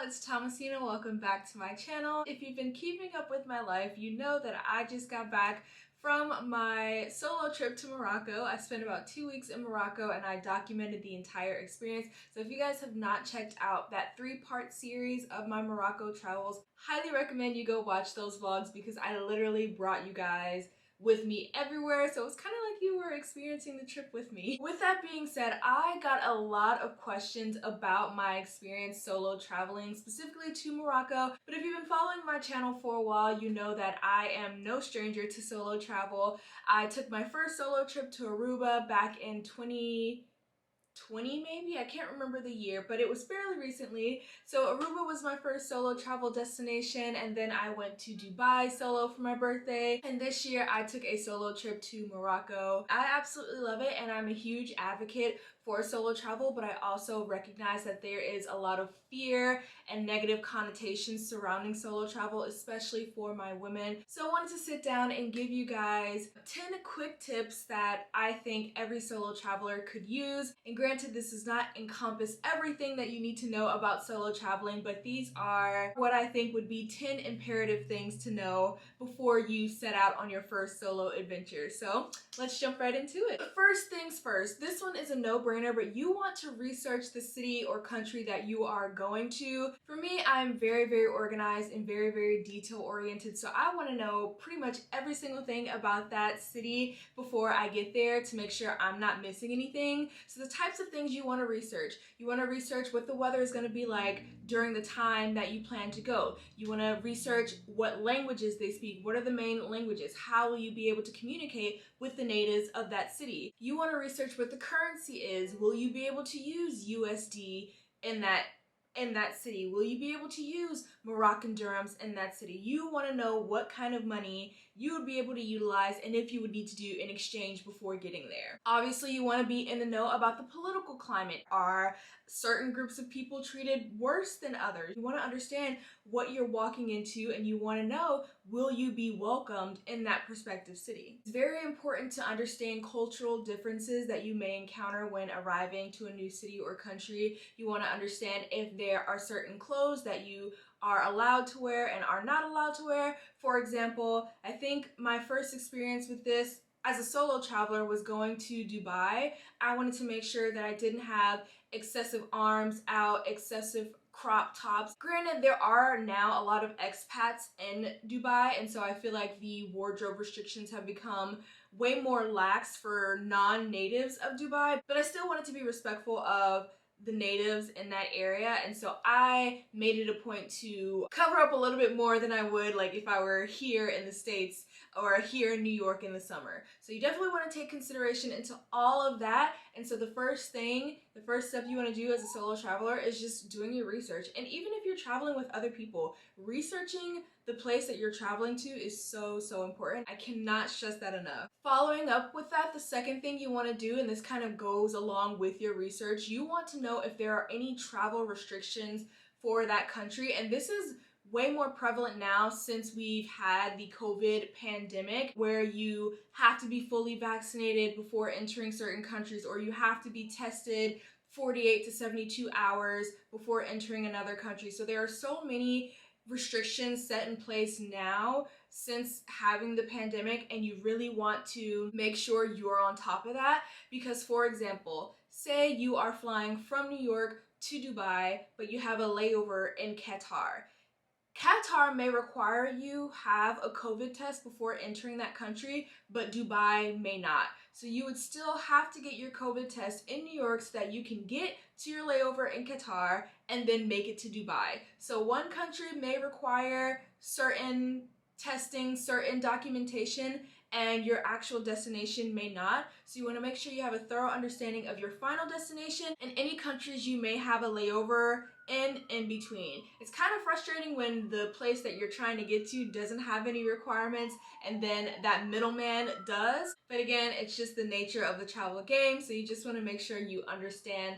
it's Thomasina. Welcome back to my channel. If you've been keeping up with my life, you know that I just got back from my solo trip to Morocco. I spent about 2 weeks in Morocco and I documented the entire experience. So if you guys have not checked out that 3-part series of my Morocco travels, highly recommend you go watch those vlogs because I literally brought you guys with me everywhere, so it's kind of like you were experiencing the trip with me. With that being said, I got a lot of questions about my experience solo traveling, specifically to Morocco, but if you've been following my channel for a while, you know that I am no stranger to solo travel. I took my first solo trip to Aruba back in 2020 maybe, I can't remember the year, but it was fairly recently. So Aruba was my first solo travel destination, and then I went to Dubai solo for my birthday, and this year I took a solo trip to Morocco. I absolutely love it, and I'm a huge advocate for solo travel, but I also recognize that there is a lot of fear and negative connotations surrounding solo travel, especially for my women. So I wanted to sit down and give you guys 10 quick tips that I think every solo traveler could use. And granted, this does not encompass everything that you need to know about solo traveling, but these are what I think would be 10 imperative things to know before you set out on your first solo adventure. So let's jump right into it. First things first, this one is a no-brainer, but you want to research the city or country that you are going to. For me, I'm very organized and very detail oriented, so I want to know pretty much every single thing about that city before I get there to make sure I'm not missing anything. So the types of things you want to research what the weather is going to be like during the time that you plan to go. You want to research what languages they speak, what are the main languages, how will you be able to communicate with the natives of that city. You want to research what the currency is. Will you be able to use USD in that city? Will you be able to use Moroccan dirhams in that city? You want to know what kind of money you would be able to utilize and if you would need to do in exchange before getting there. Obviously, you want to be in the know about the political climate. Are certain groups of people treated worse than others? You want to understand what you're walking into, and you want to know, will you be welcomed in that prospective city? It's very important to understand cultural differences that you may encounter when arriving to a new city or country. You want to understand if there are certain clothes that you are allowed to wear and are not allowed to wear. For example, I think my first experience with this as a solo traveler was going to Dubai. I wanted to make sure that I didn't have excessive arms out, excessive crop tops. Granted, there are now a lot of expats in Dubai, and so I feel like the wardrobe restrictions have become way more lax for non-natives of Dubai, but I still wanted to be respectful of the natives in that area, and so I made it a point to cover up a little bit more than I would like if I were here in the States or here in New York in the summer. So you definitely want to take consideration into all of that. And so the first step you want to do as a solo traveler is just doing your research. And even if you're traveling with other people, researching the place that you're traveling to is so important. I cannot stress that enough. Following up with that, the second thing you want to do, and this kind of goes along with your research, you want to know if there are any travel restrictions for that country. And this is way more prevalent now since we've had the COVID pandemic, where you have to be fully vaccinated before entering certain countries, or you have to be tested 48 to 72 hours before entering another country. So there are so many restrictions set in place now since having the pandemic, and you really want to make sure you're on top of that. Because, for example, say you are flying from New York to Dubai, but you have a layover in Qatar. Qatar may require you have a COVID test before entering that country, but Dubai may not. So you would still have to get your COVID test in New York so that you can get to your layover in Qatar and then make it to Dubai. So one country may require certain testing, certain documentation, and your actual destination may not. So you want to make sure you have a thorough understanding of your final destination and any countries you may have a layover in between. It's kind of frustrating when the place that you're trying to get to doesn't have any requirements and then that middleman does. But again, it's just the nature of the travel game, so you just want to make sure you understand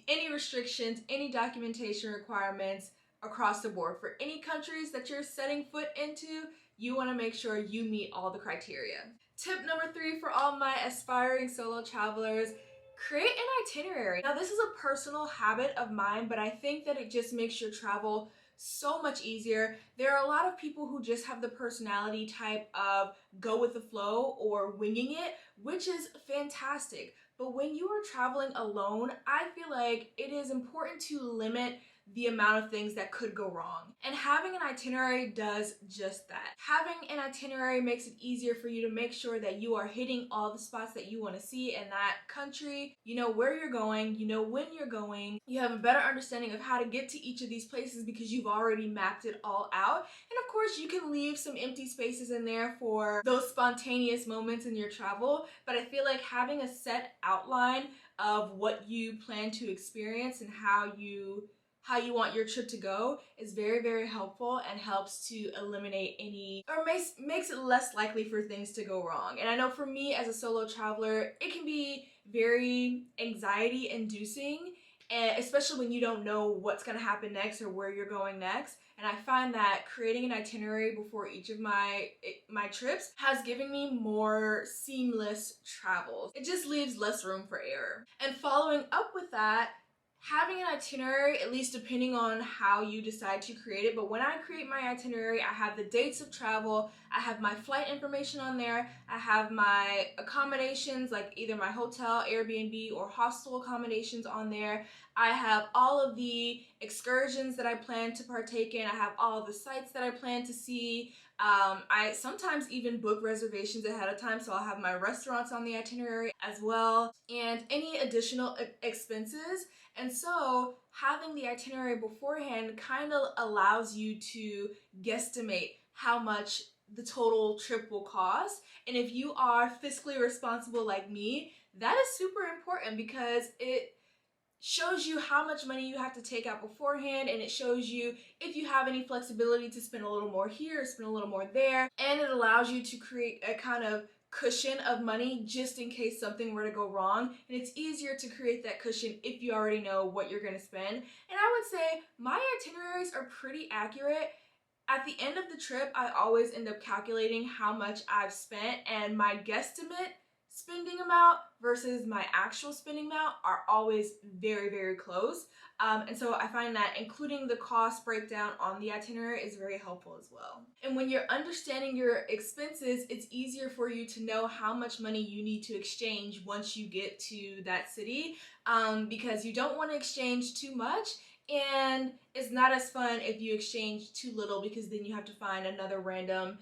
any restrictions, any documentation requirements across the board. For any countries that you're setting foot into, you want to make sure you meet all the criteria. Tip number 3 for all my aspiring solo travelers: Create an itinerary. Now, this is a personal habit of mine, but I think that it just makes your travel so much easier. There are a lot of people who just have the personality type of go with the flow or winging it, which is fantastic. But when you are traveling alone, I feel like it is important to limit the amount of things that could go wrong. And having an itinerary does just that. Having an itinerary makes it easier for you to make sure that you are hitting all the spots that you want to see in that country. You know where you're going, you know when you're going, you have a better understanding of how to get to each of these places because you've already mapped it all out. And of course, you can leave some empty spaces in there for those spontaneous moments in your travel, but I feel like having a set outline of what you plan to experience and how you want your trip to go is very, very helpful and helps to eliminate any, or makes it less likely for things to go wrong. And I know for me as a solo traveler, it can be very anxiety inducing, and especially when you don't know what's going to happen next or where you're going next. And I find that creating an itinerary before each of my trips has given me more seamless travels. It just leaves less room for error. And following up with that, having an itinerary, at least depending on how you decide to create it, but when I create my itinerary, I have the dates of travel, I have my flight information on there, I have my accommodations, like either my hotel, Airbnb, or hostel accommodations on there. I have all of the excursions that I plan to partake in, I have all of the sites that I plan to see. I sometimes even book reservations ahead of time, so I'll have my restaurants on the itinerary as well, and any additional expenses. And so having the itinerary beforehand kind of allows you to guesstimate how much the total trip will cost. And if you are fiscally responsible like me, that is super important because it shows you how much money you have to take out beforehand, and it shows you if you have any flexibility to spend a little more here, spend a little more there, and it allows you to create a kind of cushion of money just in case something were to go wrong. And it's easier to create that cushion if you already know what you're going to spend. And I would say my itineraries are pretty accurate. At the end of the trip, I always end up calculating how much I've spent, and my guesstimate spending amount versus my actual spending amount are always very, very close. And so I find that including the cost breakdown on the itinerary is very helpful as well. And when you're understanding your expenses, it's easier for you to know how much money you need to exchange once you get to that city, because you don't want to exchange too much. And it's not as fun if you exchange too little, because then you have to find another random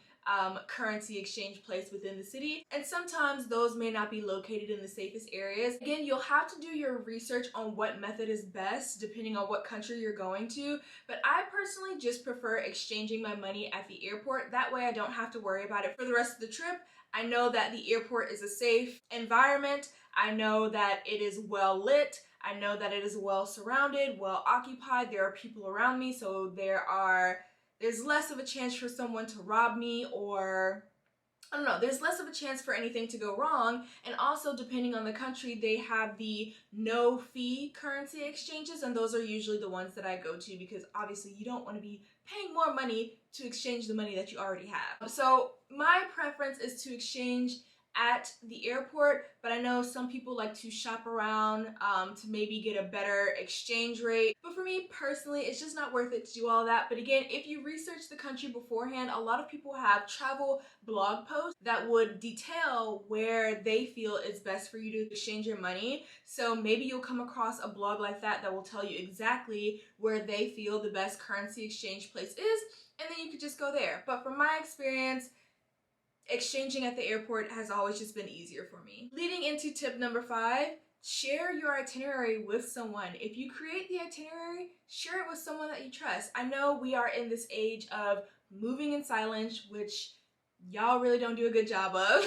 currency exchange place within the city, and sometimes those may not be located in the safest areas. Again, you'll have to do your research on what method is best depending on what country you're going to, but I personally just prefer exchanging my money at the airport. That way I don't have to worry about it for the rest of the trip. I know that the airport is a safe environment. I know that it is well lit. I know that it is well surrounded, well occupied. There are people around me, so there's less of a chance for someone to rob me, or I don't know, there's less of a chance for anything to go wrong. And also, depending on the country, they have the no fee currency exchanges, and those are usually the ones that I go to because obviously you don't want to be paying more money to exchange the money that you already have. So my preference is to exchange at the airport, but I know some people like to shop around to maybe get a better exchange rate. But for me personally, it's just not worth it to do all that. But again, if you research the country beforehand, a lot of people have travel blog posts that would detail where they feel it's best for you to exchange your money. So maybe you'll come across a blog like that that will tell you exactly where they feel the best currency exchange place is, and then you could just go there. But from my experience, exchanging at the airport has always just been easier for me. Leading into tip number 5, share your itinerary with someone. If you create the itinerary, share it with someone that you trust. I know we are in this age of moving in silence, which y'all really don't do a good job of.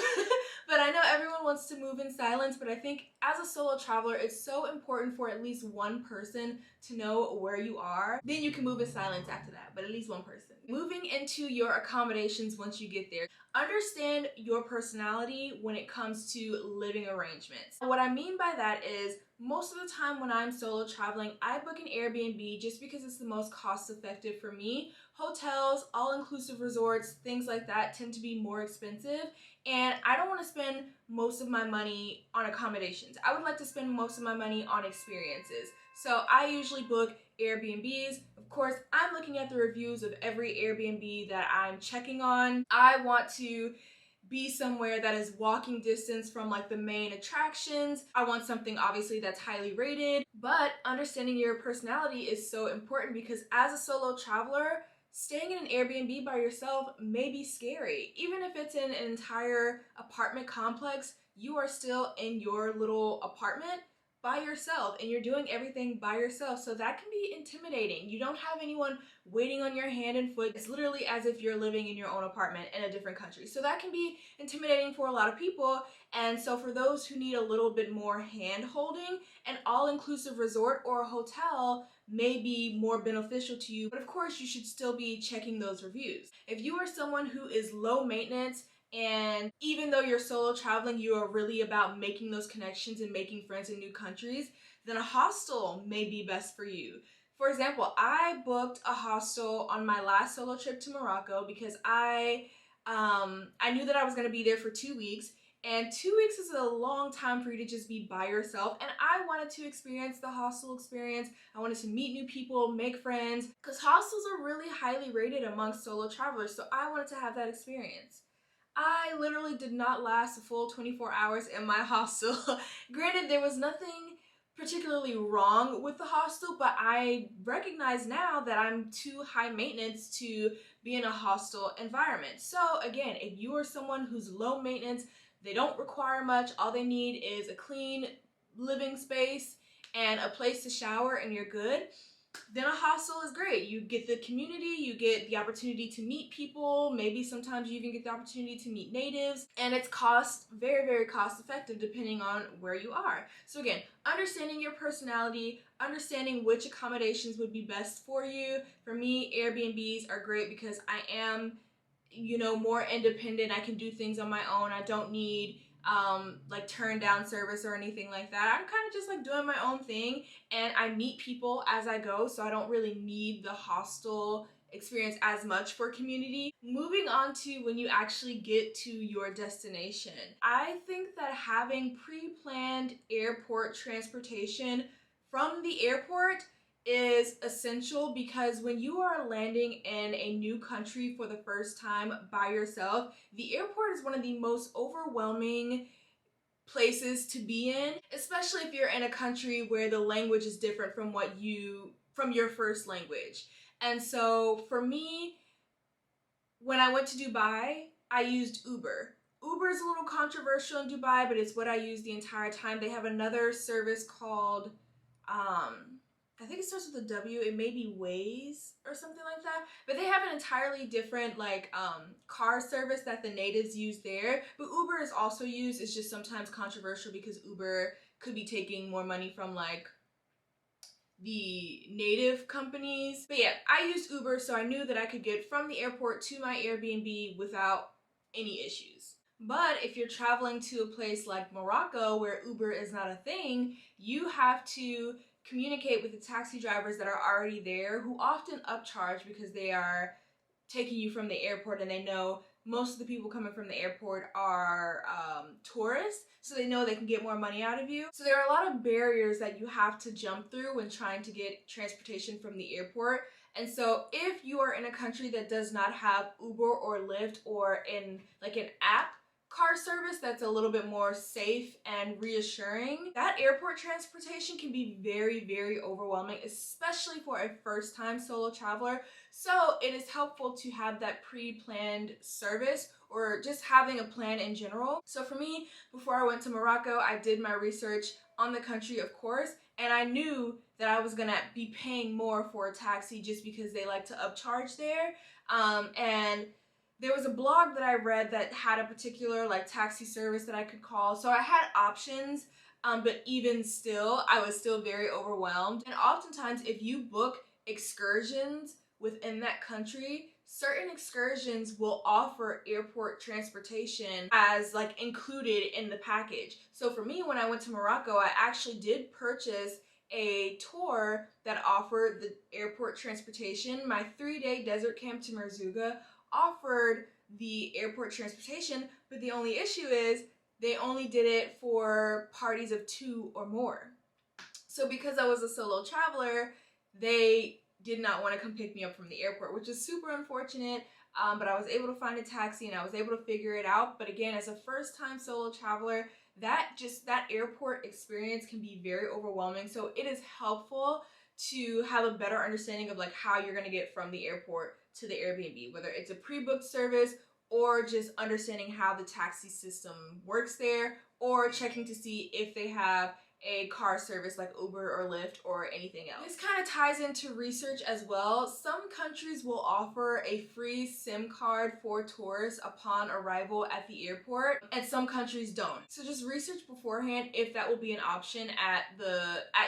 But I know everyone wants to move in silence, but I think as a solo traveler, it's so important for at least one person to know where you are. Then you can move in silence after that, but at least one person. Moving into your accommodations once you get there. Understand your personality when it comes to living arrangements. What I mean by that is, most of the time when I'm solo traveling, I book an Airbnb just because it's the most cost effective for me. Hotels, all-inclusive resorts, things like that tend to be more expensive, and I don't want to spend most of my money on accommodations. I would like to spend most of my money on experiences. So I usually book Airbnbs. Of course, I'm looking at the reviews of every Airbnb that I'm checking on. I want to be somewhere that is walking distance from like the main attractions. I want something obviously that's highly rated, but understanding your personality is so important because as a solo traveler, staying in an Airbnb by yourself may be scary. Even if it's in an entire apartment complex, you are still in your little apartment by yourself and you're doing everything by yourself. So that can be intimidating. You don't have anyone waiting on your hand and foot. It's literally as if you're living in your own apartment in a different country. So that can be intimidating for a lot of people. And so for those who need a little bit more hand holding, an all-inclusive resort or a hotel may be more beneficial to you. But of course, you should still be checking those reviews. If you are someone who is low maintenance, and even though you're solo traveling, you are really about making those connections and making friends in new countries, then a hostel may be best for you. For example, I booked a hostel on my last solo trip to Morocco because I knew that I was going to be there for 2 weeks, and 2 weeks is a long time for you to just be by yourself, and I wanted to experience the hostel experience. I wanted to meet new people, make friends, because hostels are really highly rated amongst solo travelers, so I wanted to have that experience. I literally did not last a full 24 hours in my hostel. Granted, there was nothing particularly wrong with the hostel, but I recognize now that I'm too high maintenance to be in a hostel environment. So again, if you are someone who's low maintenance, they don't require much, all they need is a clean living space and a place to shower and you're good, then a hostel is great. You get the community, you get the opportunity to meet people, maybe sometimes you even get the opportunity to meet natives, and it's very, very cost effective depending on where you are. So again, understanding your personality, understanding which accommodations would be best for you. For me, Airbnbs are great because I am, more independent. I can do things on my own. I don't need like turn down service or anything like that. I'm kind of just like doing my own thing, and I meet people as I go, so I don't really need the hostel experience as much for community. Moving on to when you actually get to your destination, I think that having pre-planned airport transportation from the airport is essential, because when you are landing in a new country for the first time by yourself, the airport is one of the most overwhelming places to be in, especially if you're in a country where the language is different from your first language. And so for me, when I went to Dubai, I used Uber. Uber is a little controversial in Dubai, but it's what I use the entire time. They have another service called I think it starts with a W. It may be Waze or something like that. But they have an entirely different car service that the natives use there. But Uber is also used. It's just sometimes controversial because Uber could be taking more money from the native companies. But yeah, I used Uber, so I knew that I could get from the airport to my Airbnb without any issues. But if you're traveling to a place like Morocco where Uber is not a thing, you have to communicate with the taxi drivers that are already there, who often upcharge because they are taking you from the airport and they know most of the people coming from the airport are tourists, so they know they can get more money out of you. So there are a lot of barriers that you have to jump through when trying to get transportation from the airport. And so if you are in a country that does not have Uber or Lyft or an app car service that's a little bit more safe and reassuring, that airport transportation can be very, very overwhelming, especially for a first-time solo traveler. So it is helpful to have that pre-planned service, or just having a plan in general. So for me, before I went to Morocco, I did my research on the country, of course, and I knew that I was gonna be paying more for a taxi just because they like to upcharge there. And there was a blog that I read that had a particular taxi service that I could call. So I had options, but even still, I was still very overwhelmed. And oftentimes, if you book excursions within that country, certain excursions will offer airport transportation as like included in the package. So for me, when I went to Morocco, I actually did purchase a tour that offered the airport transportation. My 3-day desert camp to Merzouga offered the airport transportation, but the only issue is they only did it for parties of 2 or more. So because I was a solo traveler, they did not want to come pick me up from the airport, which is super unfortunate. But I was able to find a taxi and I was able to figure it out. But again, as a first-time solo traveler, that airport experience can be very overwhelming. So it is helpful to have a better understanding of like how you're going to get from the airport to the Airbnb, whether it's a pre-booked service or just understanding how the taxi system works there, or checking to see if they have a car service like Uber or Lyft or anything else. This kind of ties into research as well. Some countries will offer a free SIM card for tourists upon arrival at the airport, and some countries don't. So just research beforehand if that will be an option at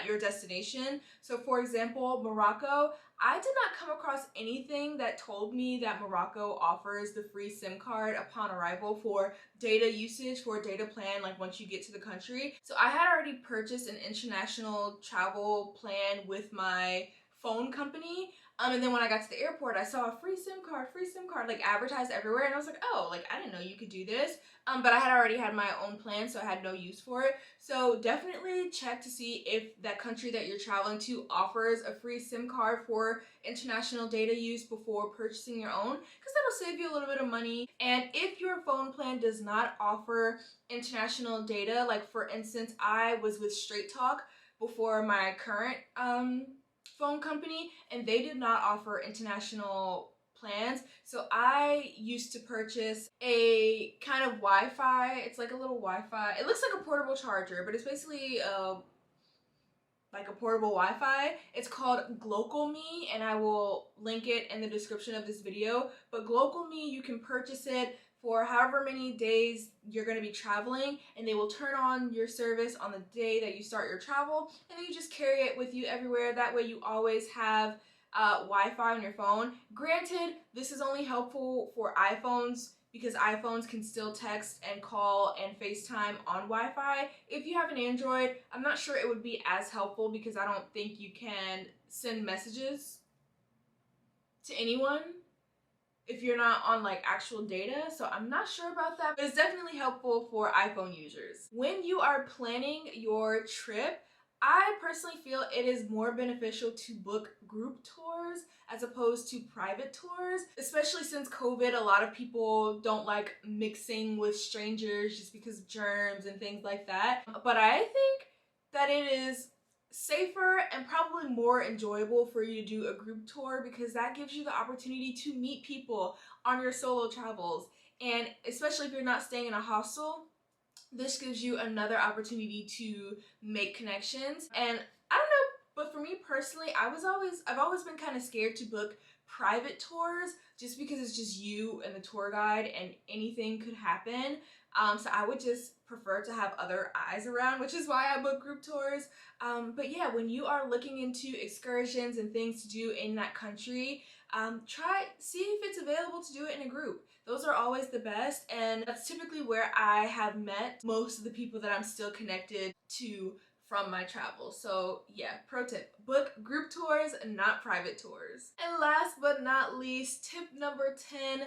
your destination. So for example, Morocco, I did not come across anything that told me that Morocco offers the free SIM card upon arrival for data usage, for a data plan, like once you get to the country. So I had already purchased an international travel plan with my phone company. And then when I got to the airport, I saw a free SIM card, like advertised everywhere. And I was like, oh, like I didn't know you could do this. But I had already had my own plan, so I had no use for it. So definitely check to see if that country that you're traveling to offers a free SIM card for international data use before purchasing your own, because that'll save you a little bit of money. And if your phone plan does not offer international data, like for instance, I was with Straight Talk before my current phone company, and they did not offer international plans. So I used to purchase a kind of Wi-Fi. It's like a little Wi-Fi. It looks like a portable charger, but it's basically like a portable Wi-Fi. It's called GlocalMe, and I will link it in the description of this video. But GlocalMe, you can purchase it for however many days you're going to be traveling, and they will turn on your service on the day that you start your travel, and then you just carry it with you everywhere. That way you always have Wi-Fi on your phone. Granted, this is only helpful for iPhones because iPhones can still text and call and FaceTime on Wi-Fi. If you have an Android, I'm not sure it would be as helpful because I don't think you can send messages to anyone if you're not on like actual data, so I'm not sure about that, but it's definitely helpful for iPhone users. When you are planning your trip, I personally feel it is more beneficial to book group tours as opposed to private tours, especially since COVID. A lot of people don't like mixing with strangers just because of germs and things like that. But I think that it is safer and probably more enjoyable for you to do a group tour because that gives you the opportunity to meet people on your solo travels. And especially if you're not staying in a hostel, this gives you another opportunity to make connections. And I don't know, but for me personally, I've always been kind of scared to book private tours just because it's just you and the tour guide and anything could happen. So I would just prefer to have other eyes around, which is why I book group tours. But yeah, when you are looking into excursions and things to do in that country, see if it's available to do it in a group. Those are always the best, and that's typically where I have met most of the people that I'm still connected to from my travels. So yeah, pro tip, book group tours and not private tours. And last but not least, tip number 10,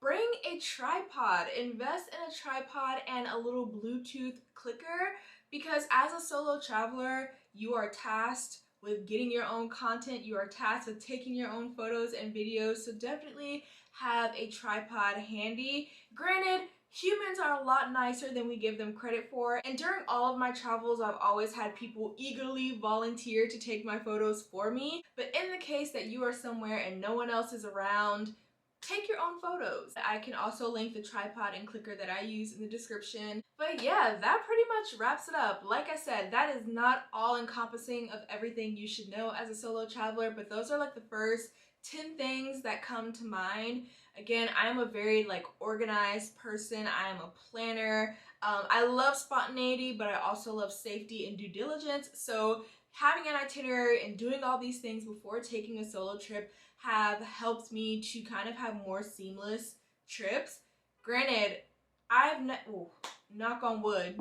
bring a tripod. Invest in a tripod and a little Bluetooth clicker, because as a solo traveler, you are tasked with getting your own content, you are tasked with taking your own photos and videos, so definitely have a tripod handy. Granted, humans are a lot nicer than we give them credit for, and during all of my travels, I've always had people eagerly volunteer to take my photos for me. But in the case that you are somewhere and no one else is around, take your own photos. I can also link the tripod and clicker that I use in the description. But yeah, that pretty much wraps it up. Like I said, that is not all encompassing of everything you should know as a solo traveler, but those are like the first 10 things that come to mind. Again, I'm a very like organized person. I am a planner. I love spontaneity, but I also love safety and due diligence. So having an itinerary and doing all these things before taking a solo trip have helped me to kind of have more seamless trips. Granted, knock on wood,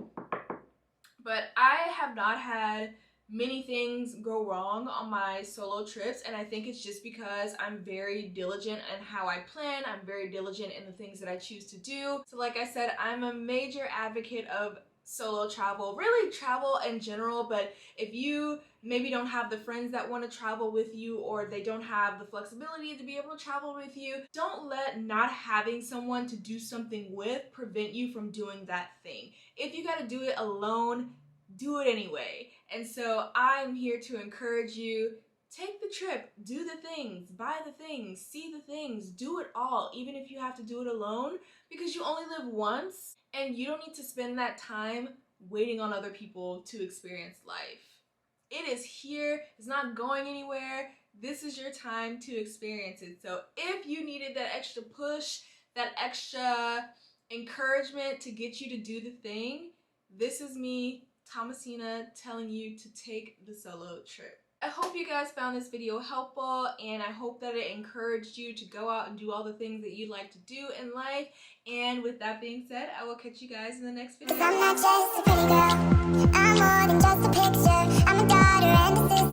but I have not had many things go wrong on my solo trips, and I think it's just because I'm very diligent in how I plan. I'm very diligent in the things that I choose to do. So like I said, I'm a major advocate of solo travel, really travel in general, but if you maybe don't have the friends that want to travel with you, or they don't have the flexibility to be able to travel with you, don't let not having someone to do something with prevent you from doing that thing. If you got to do it alone, do it anyway. And so I'm here to encourage you. Take the trip, do the things, buy the things, see the things, do it all, even if you have to do it alone, because you only live once and you don't need to spend that time waiting on other people to experience life. It is here, it's not going anywhere. This is your time to experience it. So if you needed that extra push, that extra encouragement to get you to do the thing, this is me, Thomasina, telling you to take the solo trip. I hope you guys found this video helpful, and I hope that it encouraged you to go out and do all the things that you'd like to do in life. And with that being said, I will catch you guys in the next video. 'Cause I'm not just a pretty girl, I'm more than just a picture. I'm a daughter and a sister.